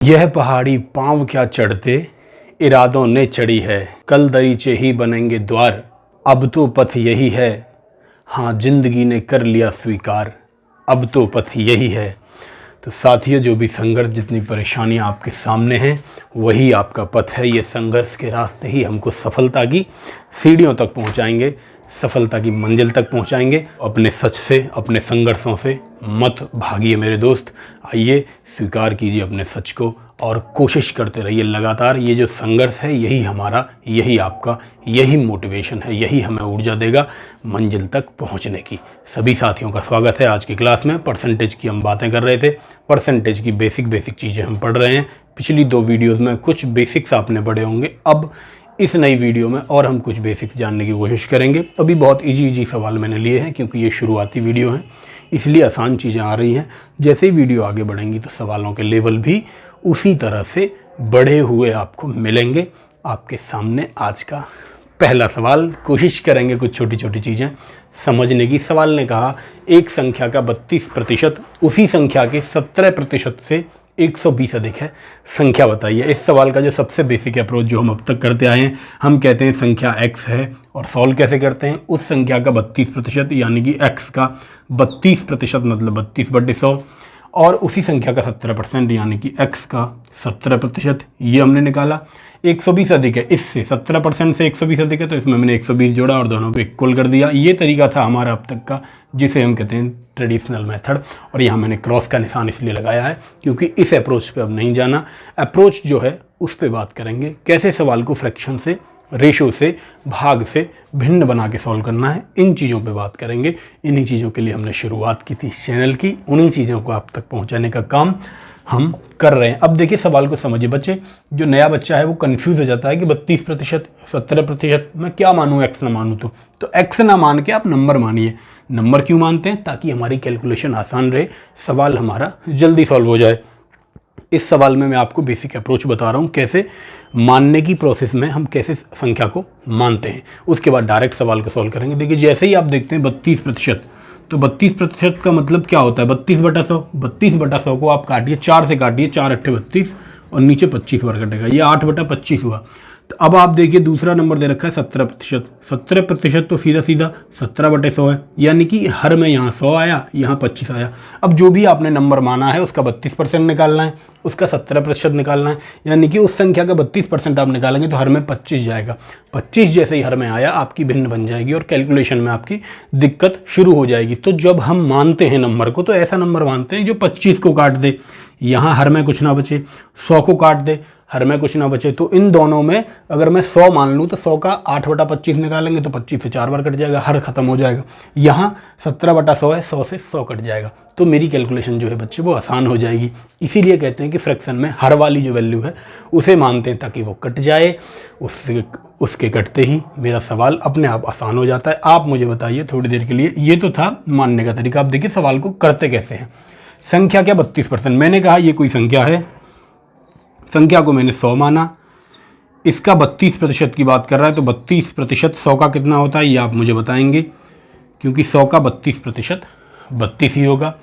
यह पहाड़ी पांव क्या चढ़ते, इरादों ने चढ़ी है। कल दरीचे ही बनेंगे द्वार, अब तो पथ यही है। हाँ, जिंदगी ने कर लिया स्वीकार, अब तो पथ यही है। तो साथियों, जो भी संघर्ष, जितनी परेशानियां आपके सामने हैं, वही आपका पथ है। ये संघर्ष के रास्ते ही हमको सफलता की सीढ़ियों तक पहुंचाएंगे, सफलता की मंजिल तक पहुंचाएंगे। अपने सच से, अपने संघर्षों से मत भागिए मेरे दोस्त। आइए, स्वीकार कीजिए अपने सच को और कोशिश करते रहिए लगातार। ये जो संघर्ष है, यही हमारा, यही आपका, यही मोटिवेशन है, यही हमें ऊर्जा देगा मंजिल तक पहुंचने की। सभी साथियों का स्वागत है आज की क्लास में। परसेंटेज की हम बातें कर रहे थे, परसेंटेज की बेसिक चीज़ें हम पढ़ रहे हैं। पिछली 2 वीडियोज़ में कुछ बेसिक्स आपने पढ़े होंगे। अब इस नई वीडियो में और हम कुछ बेसिक्स जानने की कोशिश करेंगे। अभी बहुत इजी सवाल मैंने लिए हैं, क्योंकि ये शुरुआती वीडियो है, इसलिए आसान चीज़ें आ रही हैं। जैसे ही वीडियो आगे बढ़ेंगी तो सवालों के लेवल भी उसी तरह से बढ़े हुए आपको मिलेंगे। आपके सामने आज का पहला सवाल, कोशिश करेंगे कुछ छोटी छोटी चीज़ें समझने की। सवाल ने कहा, एक संख्या का 32% उसी संख्या के 17% से 120 अधिक है, संख्या बताइए। इस सवाल का जो सबसे बेसिक अप्रोच जो हम अब तक करते आए हैं, हम कहते हैं संख्या x है, और सॉल्व कैसे करते हैं, उस संख्या का 32% यानी कि x का 32% मतलब 32/100, और उसी संख्या का 17% यानी कि x का 17%, ये हमने निकाला। 120 अधिक है, इससे 17% से 120 अधिक है, तो इसमें मैंने 120 जोड़ा और दोनों को इक्वल कर दिया। ये तरीका था हमारा अब तक का, जिसे हम कहते हैं ट्रेडिशनल मेथड। और यहाँ मैंने क्रॉस का निशान इसलिए लगाया है क्योंकि इस अप्रोच पे अब नहीं जाना। अप्रोच जो है उस पर बात करेंगे, कैसे सवाल को फ्रैक्शन से, रेशो से, भाग से भिन्न बना के सॉल्व करना है। इन चीज़ों पे बात करेंगे। इन्हीं चीज़ों के लिए हमने शुरुआत की थी इस चैनल की। उन्हीं चीज़ों को आप तक पहुंचाने का काम हम कर रहे हैं। अब देखिए, सवाल को समझिए बच्चे। जो नया बच्चा है वो कंफ्यूज हो जाता है कि 32%, 17%, मैं क्या मानूँ, एक्स ना मानूँ। तो एक्स ना मान के आप नंबर मानिए। नंबर क्यों मानते हैं? ताकि हमारी कैलकुलेशन आसान रहे, सवाल हमारा जल्दी सॉल्व हो जाए। इस सवाल में मैं आपको बेसिक अप्रोच बता रहा हूँ, कैसे मानने की प्रोसेस में हम कैसे संख्या को मानते हैं। उसके बाद डायरेक्ट सवाल को सॉल्व करेंगे। देखिए, जैसे ही आप देखते हैं 32%, तो 32% का मतलब क्या होता है? 32/100। 32/100 को आप काटिए, 4 से काटिए, 4 × 8 = 32 और नीचे 25 बार कटेगा, ये 8/25 हुआ। तो अब आप देखिए, दूसरा नंबर दे रखा है 17%। 17% तो सीधा 17/100 है, यानी कि हर में यहाँ 100 आया, यहाँ 25 आया। अब जो भी आपने नंबर माना है उसका 32% निकालना है, उसका 17% निकालना है, यानी कि उस संख्या का 32% आप निकालेंगे तो हर में 25 जाएगा। 25 जैसे ही हर में आया, आपकी भिन्न बन जाएगी और कैलकुलेशन में आपकी दिक्कत शुरू हो जाएगी। तो जब हम मानते हैं नंबर को, तो ऐसा नंबर मानते हैं जो 25 को काट दे, यहाँ हर में कुछ ना बचे, 100 को काट दे, हर में कुछ ना बचे। तो इन दोनों में अगर मैं 100 मान लूँ तो 100 का 8/25 निकालेंगे तो 25 से 4 बार कट जाएगा, हर खत्म हो जाएगा। यहाँ 17/100 है, 100 से 100 कट जाएगा। तो मेरी कैलकुलेशन जो है बच्चे वो आसान हो जाएगी। इसीलिए कहते हैं कि फ्रैक्शन में हर वाली जो वैल्यू है उसे मानते हैं ताकि वो कट जाए। उसके कटते ही मेरा सवाल अपने आप आसान हो जाता है। आप मुझे बताइए थोड़ी देर के लिए, ये तो था मानने का तरीका। आप देखिए सवाल को करते कैसे हैं। संख्या क्या 32%, मैंने कहा ये कोई संख्या है, संख्या को मैंने 100 माना, इसका 32% की बात कर रहा है, तो 32% 100 का कितना होता है ये आप मुझे बताएंगे, क्योंकि 100 का 32% 32 ही होगा।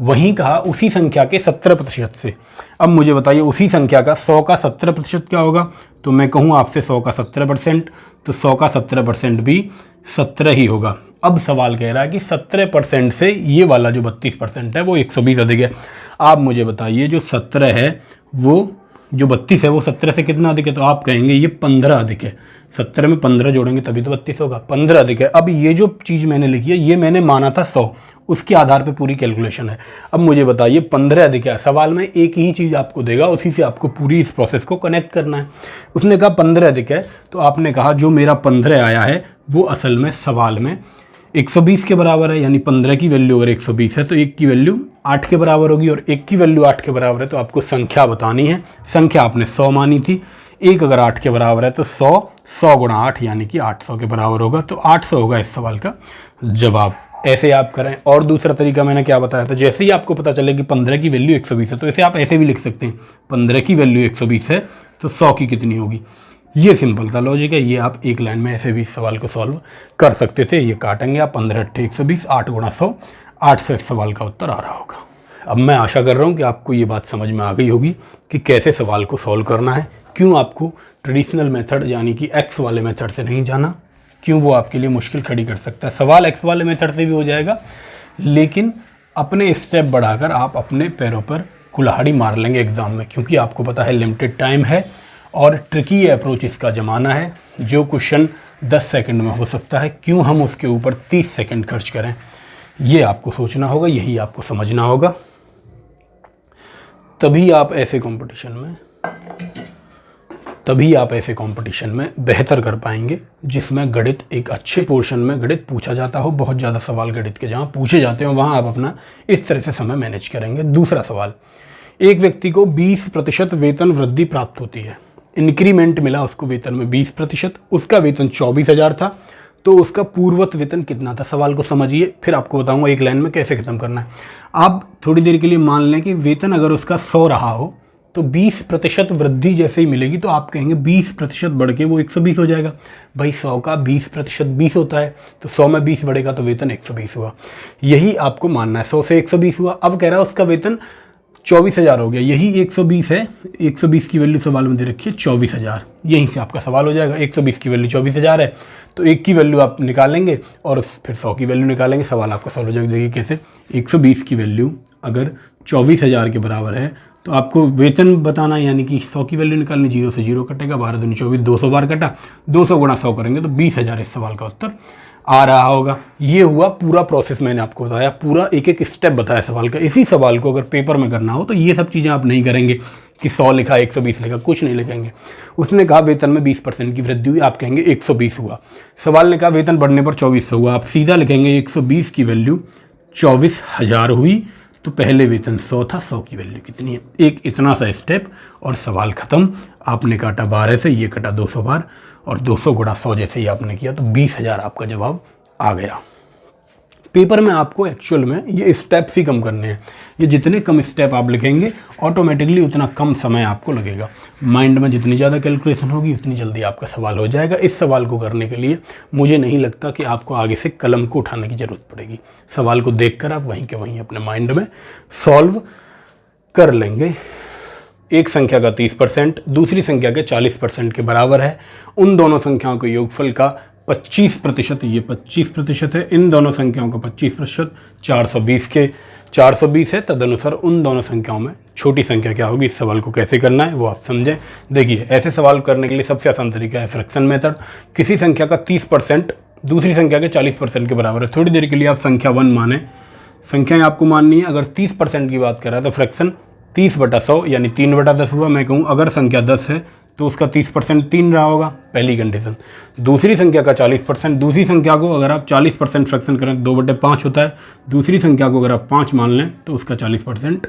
वहीं कहा उसी संख्या के 17% से। अब मुझे बताइए उसी संख्या का 100 का 17% क्या होगा? तो मैं कहूँ आपसे 100 का 17%, तो 100 का 17% भी 17 ही होगा। अब सवाल कह रहा है कि 17% से ये वाला जो 32% है वो 120 अधिक है। आप मुझे बताइए जो 17 है वो, जो 32 है वो 17 से कितना अधिक है? तो आप कहेंगे ये 15 अधिक है। 17 में 15 जोड़ेंगे तभी तो 32 होगा, 15 अधिक है। अब ये जो चीज़ मैंने लिखी है ये मैंने माना था 100, उसके आधार पे पूरी कैलकुलेशन है। अब मुझे बताइए 15 अधिक है। सवाल में एक ही चीज़ आपको देगा, उसी से आपको पूरी इस प्रोसेस को कनेक्ट करना है। उसने कहा 15 अधिक है, तो आपने कहा जो मेरा 15 आया है वो असल में सवाल में 120 के बराबर है, यानी 15 की वैल्यू अगर 120 है तो 1 की वैल्यू 8 के बराबर होगी, और 1 की वैल्यू 8 के बराबर है तो आपको संख्या बतानी है। संख्या आपने 100 मानी थी, 1 अगर 8 के बराबर है तो 100 × 8 यानी कि 800 के बराबर होगा। तो 800 होगा इस सवाल का जवाब। ऐसे आप करें। और दूसरा तरीका मैंने क्या बताया था, जैसे ही आपको पता चले कि 15 की वैल्यू 120 है तो इसे आप ऐसे भी लिख सकते हैं, 15 की वैल्यू 120 है तो 100 की कितनी होगी। ये सिंपल सा लॉजिक है। ये आप एक लाइन में ऐसे भी सवाल को सॉल्व कर सकते थे। ये काटेंगे आप, 15 × 8 = 120, 8 × 100, 8 से इस सवाल का उत्तर आ रहा होगा। अब मैं आशा कर रहा हूँ कि आपको ये बात समझ में आ गई होगी कि कैसे सवाल को सॉल्व करना है, क्यों आपको ट्रेडिशनल मेथड यानी कि एक्स वाले मेथड से नहीं जाना, क्यों वो आपके लिए मुश्किल खड़ी कर सकता है। सवाल एक्स वाले मेथड से भी हो जाएगा, लेकिन अपने स्टेप बढ़ाकर आप अपने पैरों पर कुल्हाड़ी मार लेंगे एग्ज़ाम में, क्योंकि आपको पता है लिमिटेड टाइम है और ट्रिकी अप्रोच इसका ज़माना है। जो क्वेश्चन 10 सेकंड में हो सकता है, क्यों हम उसके ऊपर 30 सेकंड खर्च करें, ये आपको सोचना होगा, यही आपको समझना होगा। तभी आप ऐसे कंपटीशन में बेहतर कर पाएंगे जिसमें गणित एक अच्छे पोर्शन में गणित पूछा जाता हो, बहुत ज़्यादा सवाल गणित के जहाँ पूछे जाते हो वहाँ आप अपना इस तरह से समय मैनेज करेंगे। दूसरा सवाल, एक व्यक्ति को 20% वेतन वृद्धि प्राप्त होती है, इंक्रीमेंट मिला उसको वेतन में 20%, उसका वेतन 24,000 था, तो उसका पूर्वत वेतन कितना था। सवाल को समझिए, फिर आपको बताऊंगा एक लाइन में कैसे खत्म करना है। आप थोड़ी देर के लिए मान लें कि वेतन अगर उसका 100 रहा हो तो 20% वृद्धि जैसे ही मिलेगी तो आप कहेंगे 20% बढ़ के वो 120 हो जाएगा। भाई 100 का 20% 20 होता है, तो 100 में 20 बढ़ेगा तो वेतन 120 हुआ। यही आपको मानना है, 100 से 120 हुआ। अब कह रहा है उसका वेतन 24,000 हो गया, यही 120 है, 120 की वैल्यू सवाल में दे रखी है 24,000, यहीं से आपका सवाल हो जाएगा। 120 की वैल्यू 24,000 है, तो 1 की वैल्यू आप निकालेंगे और फिर 100 की वैल्यू निकालेंगे, सवाल आपका सॉल्व हो जाएगा। देखिए कैसे, 120 की वैल्यू अगर 24,000 के बराबर है तो आपको वेतन बताना, यानी कि 100 की वैल्यू निकालनी, 0 से 0 कटेगा, 12 दूनी 24, 200 बार कटा, 200 गुणा 100 करेंगे तो 20,000 इस सवाल का उत्तर आ रहा होगा। ये हुआ पूरा प्रोसेस, मैंने आपको बताया, पूरा एक एक स्टेप बताया सवाल का। इसी सवाल को अगर पेपर में करना हो तो ये सब चीज़ें आप नहीं करेंगे कि 100 लिखा 120 लिखा, कुछ नहीं लिखेंगे। उसने कहा वेतन में 20% की वृद्धि हुई, आप कहेंगे 120 हुआ। सवाल ने कहा वेतन बढ़ने पर 2400 हुआ, आप सीधा लिखेंगे 120 की वैल्यू 24,000 हुई, तो पहले वेतन 100 था, 100 की वैल्यू कितनी है। एक इतना सा स्टेप और सवाल ख़त्म। आपने काटा 12 से, ये कटा 200 बार, और 200 गुणा 100 जैसे ही आपने किया तो 20,000 आपका जवाब आ गया। पेपर में आपको एक्चुअल में ये स्टेप्स ही कम करने हैं। ये जितने कम स्टेप आप लिखेंगे ऑटोमेटिकली उतना कम समय आपको लगेगा। माइंड में जितनी ज़्यादा कैलकुलेशन होगी उतनी जल्दी आपका सवाल हो जाएगा। इस सवाल को करने के लिए मुझे नहीं लगता कि आपको आगे से कलम को उठाने की ज़रूरत पड़ेगी। सवाल को देखकर आप वहीं के वहीं अपने माइंड में सॉल्व कर लेंगे। एक संख्या का 30% दूसरी संख्या के 40% के बराबर है। उन दोनों संख्याओं के योगफल का 25%, ये 25% है, इन दोनों संख्याओं का 25% 420 के 420 है। तदनुसार उन दोनों संख्याओं में छोटी संख्या क्या होगी। इस सवाल को कैसे करना है वो आप समझें। देखिए, ऐसे सवाल करने के लिए सबसे आसान तरीका है फ्रैक्शन मेथड। किसी संख्या का 30% दूसरी संख्या के 40% के बराबर है। थोड़ी देर के लिए आप संख्या 1 माने, संख्याएं आपको माननी है। अगर 30% की बात कर रहा है तो फ्रैक्शन 30/100 यानी 3/10 हुआ। मैं कहूँ अगर संख्या 10 है तो उसका 30% 3 रहा होगा, पहली कंडीशन। दूसरी संख्या का 40%, दूसरी संख्या को अगर आप 40% फ्रैक्शन करें 2/5 होता है। दूसरी संख्या को अगर आप 5 मान लें तो उसका 40%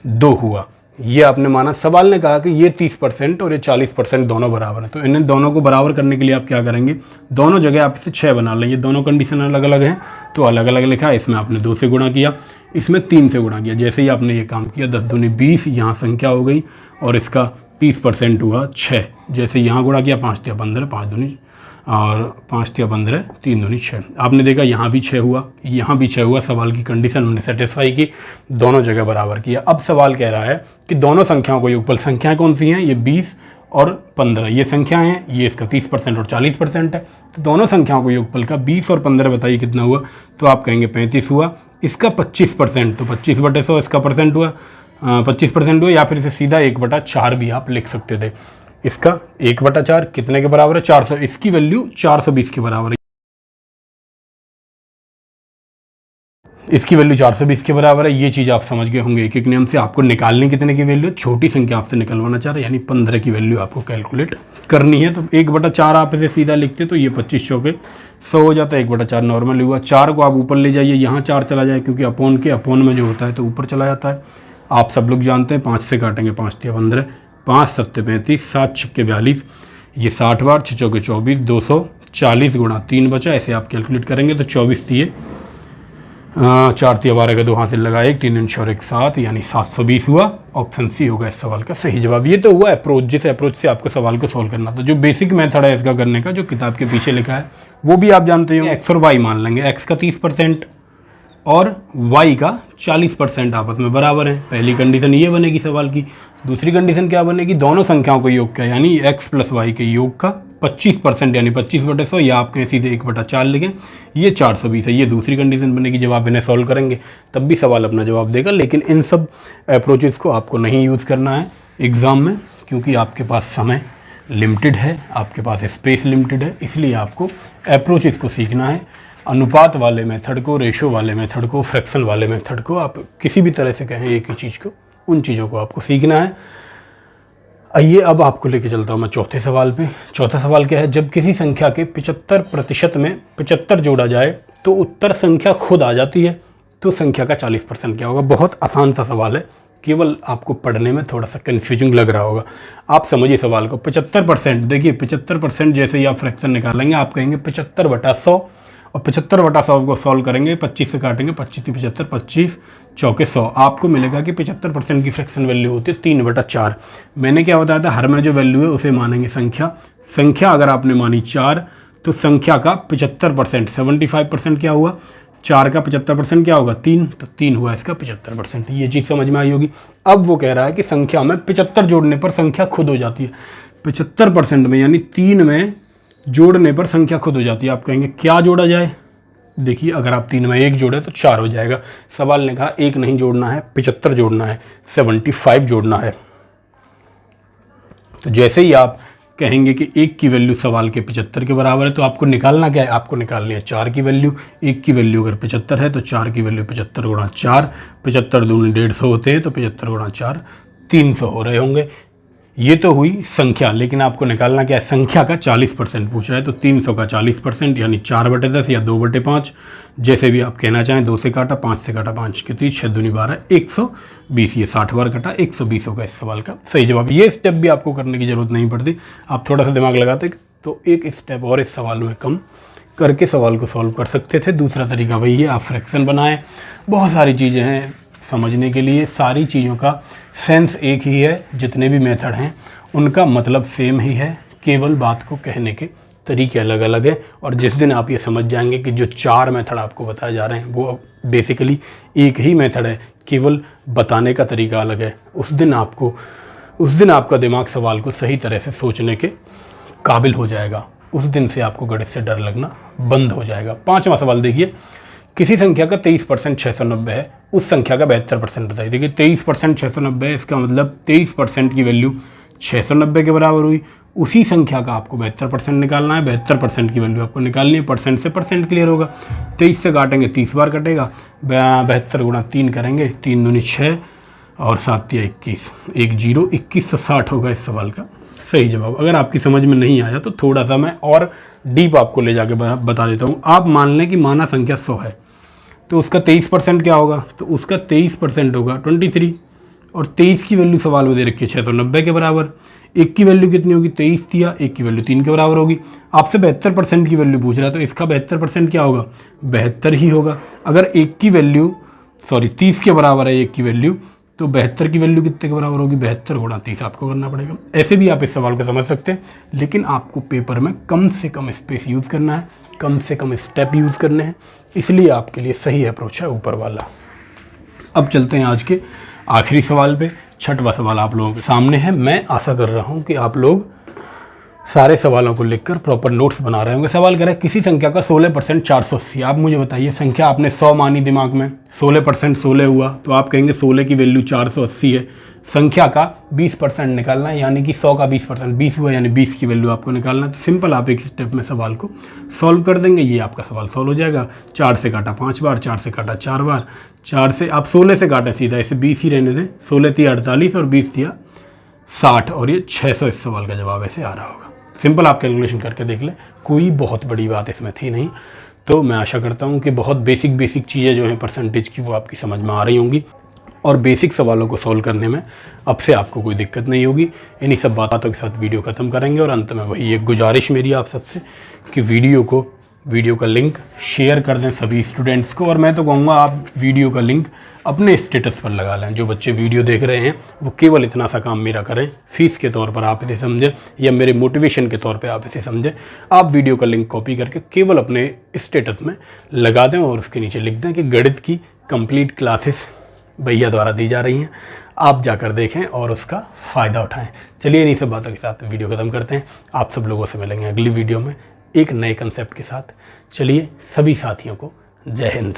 2 हुआ। ये आपने माना। सवाल ने कहा कि ये 30% और ये 40% दोनों बराबर है, तो इन्हें दोनों को बराबर करने के लिए आप क्या करेंगे, दोनों जगह आप इसे 6 बना लें। ये दोनों कंडीशन अलग अलग हैं तो अलग अलग लिखा है। इसमें आपने 2 से गुणा किया, इसमें 3 से गुणा किया। जैसे ही आपने ये काम किया 10 दूनी 20 यहाँ संख्या हो गई और इसका 30% हुआ 6। जैसे यहाँ गुणा किया 5 तिया 15, 5 दूनी और 5 तिया 15, 3 दूनी 6। आपने देखा यहाँ भी 6 हुआ, यहाँ भी 6 हुआ। सवाल की कंडीशन हमने सेटिस्फाई की, दोनों जगह बराबर किया। अब सवाल कह रहा है कि दोनों संख्याओं को योगफल, संख्याएं कौन सी हैं, ये 20 और 15 ये संख्याएं हैं, ये इसका 30% और 40% है। तो दोनों संख्याओं को योगफल का 20 और 15 बताइए कितना हुआ, तो आप कहेंगे 35 हुआ। इसका 25% तो 25/100 इसका परसेंट हुआ, 25% हुआ। या फिर इसे सीधा 1/4 भी आप लिख सकते थे। इसका 1/4 कितने के बराबर है, 400। इसकी वैल्यू 420 के बराबर है, इसकी वैल्यू 420 के बराबर है। ये चीज़ आप समझ गए होंगे। एक एक नियम से आपको निकालनी कितने की वैल्यू, छोटी संख्या आपसे निकलवाना चाह रहे हैं, यानी 15 की वैल्यू आपको कैलकुलेट करनी है। तो 1/4 आप इसे सीधा लिखते तो ये 25 चौके 100 हो जाता है। 1/4 नॉर्मल हुआ। 4 को आप ऊपर ले जाइए, यहाँ 4 चला जाए क्योंकि अपोन में जो होता है तो ऊपर चला जाता है। आप सब लोग जानते हैं 5 से काटेंगे 5 तिया 15, 5 7 35, 7 6 42, ये 60 बार, 6 चौके 24, 240 गुणा 3 बचा। ऐसे आप कैलकुलेट करेंगे तो 24 दिए 4 तिया 12 का 2 हाथ से लगा 1, 3 4 1 7 यानी 720 हुआ। ऑप्शन सी होगा इस सवाल का सही जवाब। ये तो हुआ अप्रोच, जिस अप्रोच से आपको सवाल को सॉल्व करना था। जो बेसिक मेथड है इसका करने का, जो किताब के पीछे लिखा है वो भी आप जानते हो। एक्स और वाई मान लेंगे। एक्स का 30%, और y का 40% आपस में बराबर है। पहली कंडीशन ये बनेगी सवाल की। दूसरी कंडीशन क्या बनेगी, दोनों संख्याओं को योग का यानी x प्लस वाई के योग का 25% यानी 25/100, या आप कहें सीधे 1/4 लिखें, ये 420 है। ये दूसरी कंडीशन बनेगी। जब आप इन्हें सॉल्व करेंगे तब भी सवाल अपना जवाब देगा, लेकिन इन सब अप्रोचेस को आपको नहीं यूज़ करना है एग्ज़ाम में, क्योंकि आपके पास समय लिमिटेड है, आपके पास स्पेस लिमिटेड है। इसलिए आपको अप्रोचेस को सीखना है। अनुपात वाले मेथड को, रेशो वाले मेथड को, फ्रैक्शन वाले मेथड को, आप किसी भी तरह से कहें एक ही चीज़ को, उन चीज़ों को आपको सीखना है। आइए अब आपको लेके चलता हूँ मैं चौथे सवाल पे। चौथा सवाल क्या है, जब किसी संख्या के 75% में 75 जोड़ा जाए तो उत्तर संख्या खुद आ जाती है, तो संख्या का 40% क्या होगा। बहुत आसान सा सवाल है, केवल आपको पढ़ने में थोड़ा सा कन्फ्यूजिंग लग रहा होगा। आप समझिए सवाल को। 75%, देखिए 75% जैसे ही आप फ्रैक्शन निकालेंगे आप कहेंगे 75/100, और 75/100 को सॉल्व करेंगे, 25 से काटेंगे, 25 × 75, 25 चौके 100। आपको मिलेगा कि 75% की फ्रैक्शन वैल्यू होती है 3/4। मैंने क्या बताया था, हर में जो वैल्यू है उसे मानेंगे संख्या। संख्या अगर आपने मानी 4 तो संख्या का 75%, 75% क्या हुआ, 4 का 75% क्या होगा, 3, तो 3 हुआ इसका 75%। ये चीज़ समझ में आई होगी। अब वो कह रहा है कि संख्या में 75 जोड़ने पर संख्या खुद हो जाती है। 75% में यानी 3 में जोड़ने पर संख्या खुद हो जाती है। आप कहेंगे क्या जोड़ा जाए, देखिए अगर आप 3 में 1 जोड़े तो 4 हो जाएगा। सवाल ने कहा 1 नहीं जोड़ना है, 75 जोड़ना है, 75 जोड़ना है। तो जैसे ही आप कहेंगे कि 1 की वैल्यू सवाल के 75 के बराबर है, तो आपको निकालना क्या है, आपको निकालनी है 4 की वैल्यू। 1 की वैल्यू अगर 75 है तो 4 की वैल्यू 75 × 4, 75 दूनी 150 होते हैं, तो 75 × 4 300 हो रहे होंगे। ये तो हुई संख्या, लेकिन आपको निकालना क्या है, संख्या का 40% पूछा है, तो 300 का 40% यानी 4/10 या 2/5, जैसे भी आप कहना चाहें। 2 से काटा, 5 से काटा, 5 के 30, 6 दूनी 12, 120, ये 60 बार कटा, 120 होगा इस सवाल का सही जवाब। ये स्टेप भी आपको करने की ज़रूरत नहीं पड़ती, आप थोड़ा सा दिमाग लगाते तो एक स्टेप और इस सवाल में कम करके सवाल को सॉल्व कर सकते थे। दूसरा तरीका वही है, आप फ्रैक्शन बनाएं। बहुत सारी चीज़ें हैं समझने के लिए, सारी चीज़ों का सेंस एक ही है, जितने भी मेथड हैं उनका मतलब सेम ही है, केवल बात को कहने के तरीके अलग अलग हैं। और जिस दिन आप ये समझ जाएंगे कि जो 4 मेथड आपको बताए जा रहे हैं वो बेसिकली एक ही मेथड है, केवल बताने का तरीका अलग है, उस दिन आपका दिमाग सवाल को सही तरह से सोचने के काबिल हो जाएगा। उस दिन से आपको गणित से डर लगना बंद हो जाएगा। 5वां सवाल देखिए, किसी संख्या का 23% 690 है, उस संख्या का 72% बताइए। देखिए 23% 690 है, इसका मतलब 23% की वैल्यू 690 के बराबर हुई। उसी संख्या का आपको 72% निकालना है। 72% की वैल्यू आपको निकालनी है, परसेंट से परसेंट क्लियर होगा। 23 से काटेंगे 30 बार कटेगा, 72 × 3 करेंगे, 3 दूनी 6 और 7 या 21, 2160 होगा इस सवाल का सही जवाब। अगर आपकी समझ में नहीं आया तो थोड़ा सा मैं और डीप आपको ले जाके बता देता हूँ। आप मान लें कि माना संख्या 100 है, तो उसका 23% क्या होगा, तो उसका 23% होगा 23, और 23 की वैल्यू सवाल में दे रखी है 690 के बराबर। 1 की वैल्यू कितनी होगी, 23 थी, 1 की वैल्यू 3 के बराबर होगी। आपसे 72% की वैल्यू पूछ रहा है, तो इसका 72% क्या होगा, 72 ही होगा। अगर 1 की वैल्यू 30 के बराबर है 1 की वैल्यू, तो 72 की वैल्यू कितने के बराबर होगी, 72 × 30 आपको करना पड़ेगा। ऐसे भी आप इस सवाल को समझ सकते हैं, लेकिन आपको पेपर में कम से कम स्पेस यूज़ करना है, कम से कम स्टेप यूज़ करने हैं, इसलिए आपके लिए सही अप्रोच है ऊपर वाला। अब चलते हैं आज के आखिरी सवाल पे। 6वां सवाल आप लोगों के सामने है। मैं आशा कर रहा हूँ कि आप लोग सारे सवालों को लिखकर प्रॉपर नोट्स बना रहे होंगे। सवाल कह रहा है किसी संख्या का 16% 480। आप मुझे बताइए, संख्या आपने 100 मानी दिमाग में, 16% 16 हुआ, तो आप कहेंगे 16 की वैल्यू 480 है। संख्या का 20% निकालना है, यानी कि 100 का 20%, 20 हुआ यानी 20 की वैल्यू आपको निकालना है। तो सिंपल आप एक स्टेप में सवाल को सॉल्व कर देंगे, ये आपका सवाल सॉल्व हो जाएगा। 4 से काटा 5 बार, 4 से काटा 4 बार, 4 से आप 16 से काटें सीधा, इसे 20 ही रहने दें। 16 थी 48 और 20 थी 60, और ये 600 इस सवाल का जवाब ऐसे आ रहा होगा। सिंपल आप कैलकुलेशन करके देख लें, कोई बहुत बड़ी बात इसमें थी नहीं। तो मैं आशा करता हूँ कि बहुत बेसिक चीज़ें जो हैं परसेंटेज की वो आपकी समझ में आ रही होंगी, और बेसिक सवालों को सॉल्व करने में अब से आपको कोई दिक्कत नहीं होगी। इन्हीं सब बातों के साथ वीडियो ख़त्म करेंगे, और अंत में वही एक गुजारिश मेरी आप सबसे कि वीडियो को वीडियो का लिंक शेयर कर दें सभी स्टूडेंट्स को। और मैं तो कहूँगा आप वीडियो का लिंक अपने स्टेटस पर लगा लें। जो बच्चे वीडियो देख रहे हैं वो केवल इतना सा काम मेरा करें, फीस के तौर पर आप इसे समझें या मेरे मोटिवेशन के तौर पे आप इसे समझें। आप वीडियो का लिंक कॉपी करके केवल अपने स्टेटस में लगा दें और उसके नीचे लिख दें कि गणित की कंप्लीट क्लासेस भैया द्वारा दी जा रही हैं, आप जाकर देखें और उसका फ़ायदा उठाएं। चलिए इन्हीं सब बातों के साथ वीडियो ख़त्म करते हैं। आप सब लोगों से मिलेंगे अगली वीडियो में एक नए कंसेप्ट के साथ। चलिए सभी साथियों को जय हिंद।